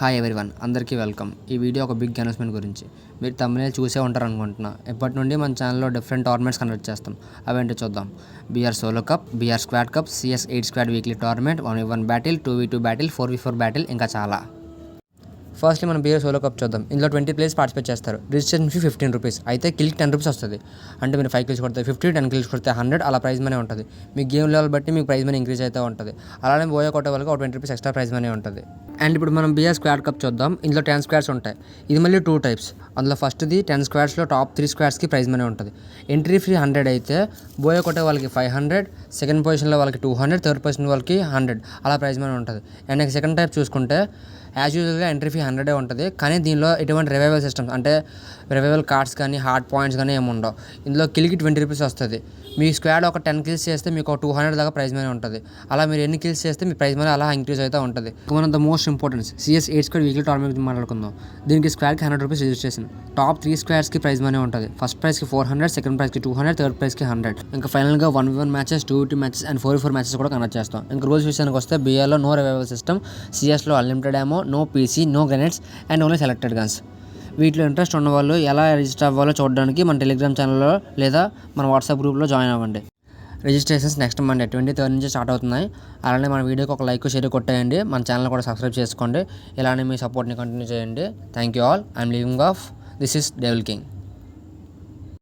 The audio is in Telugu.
హాయ్ ఎవ్రీవన్, అందరికీ వెల్కమ్. ఈ వీడియో ఒక బిగ్ అనౌన్స్మెంట్ గురించి. మీరు తమిళ చూసే ఉంటారు అనుకుంటున్నా. ఇప్పటి నుండి మన ఛానల్లో డిఫరెంట్ టోర్నమెంట్స్ కండక్ట్ చేస్తాం. అవేంటో చూద్దాం. BR solo cup, BR squad cup, CS 8 squad weekly tournament, 1v1 battle, 2v2 battle, 4v4 battle, ఇంకా చాలా. ఫస్ట్లీ మనం బీఆర్ సోలో కప్ చూద్దాం. ఇందులో 20 ప్లేయర్స్ పార్టిసిపేట్ చేస్తారు. Registration fee 15 rupees. అయితే కిల్కి 10 రూపీస్ వస్తుంది. అంటే మీరు 5 కిల్స్ కొడితే 50, 10 కిల్స్ కొడితే 100, అలా ప్రైజ్ మనీ ఉంటుంది. మీ గేమ్ లెవెల్ బట్టి మీకు ప్రైజ్ మనీ ఇంక్రీజ్ అయితే ఉంటుంది. అలానే బోయా కొట్టే వాళ్ళకి 20 రూపీస్ ఎక్స్ట్రా ప్రైజ్ మనీ ఉంటుంది. అండ్ ఇప్పుడు మనం బీఆర్ స్క్వాడ్ కప్ చూద్దాం. ఇందులో 10 స్క్వాడ్స్ ఉంటాయి. ఇది మళ్ళీ 2 టైప్స్. అందులో ఫస్ట్ది 10 స్క్వాడ్స్లో టాప్ 3 స్క్వాడ్స్కి ప్రైజ్ మనీ ఉంటుంది. ఎంట్రీ ఫ్రీ 100 అయితే బోయా కొట్టే వాళ్ళకి 500, సెకండ్ పొజిషన్లో వాళ్ళకి 200, థర్డ్ పొజిషన్ వాళ్ళకి 100, అలా ప్రైజ్ మనీ ఉంటుంది. అండ్ నెక్స్ట్ సెకండ్ టైప్ చూసుకుంటే యాజ్ యూజువల్గా ఎంట్రీ ఫీ 100 ఉంటుంది. కానీ దీనిలో ఎటువంటి రివైవల్ సిస్టమ్స్ అంటే రివైవల్ కార్డ్స్ కానీ హార్డ్ పాయింట్స్ కానీ ఏమి ఉండవు. ఇందులో కిల్కి 20 రూపీస్ వస్తుంది. మీ స్క్వాడ్ ఒక 10 కిల్స్ చేస్తే మీకు 200 దాకా ప్రైజ్ మనీ ఉంటుంది. అలా మీరు ఎన్ని కిల్స్ చేస్తే మీ ప్రైజ్ మనీ అలా ఇంక్రీజ్ అవుతూ ఉంటుంది. మనం the most importance CS 8 squad weekly tournament మాట్లాడుకుందాం. దీనికి స్క్వాడ్కి 100 రూపీస్ రిజిస్ట్రేషన్. టాప్ 3 స్క్వాడ్స్కి ప్రైజ్ మనీ ఉంటుంది. ఫస్ట్ ప్రైజ్కి 400, సెకండ్ ప్రైజ్కి 200, థర్డ్ ప్రైజ్కి 100. ఇంకా ఫైనల్గా 1v1 matches, 2v2 matches and 4v4 matches కూడా కనెక్ట్ చేస్తాం. ఇంకా రూల్స్ విషయానికి వస్తే బీఆర్లో నో రివైవల్ సిస్టమ్, సిఎస్లో అన్లిమిటెడ్ ఏమో, no PC, no grenades and only selected guns. వీటిలో ఇంట్రెస్ట్ ఉన్న వాళ్ళు ఎలా రిజిస్టర్ అవ్వాలో చూడడానికి మన టెలిగ్రామ్ ఛానల్లో లేదా మన వాట్సాప్ గ్రూప్లో జాయిన్ అవ్వండి. రిజిస్ట్రేషన్స్ నెక్స్ట్ మండే 23rd నుంచి స్టార్ట్ అవుతున్నాయి. అలానే మన వీడియోకి ఒక లైక్, షేర్ కొట్టేయండి. మన ఛానల్ కూడా సబ్స్క్రైబ్ చేసుకోండి. ఇలానే మీ సపోర్ట్ని కంటిన్యూ చేయండి. Thank you all. I'm leaving off. This is Devil king.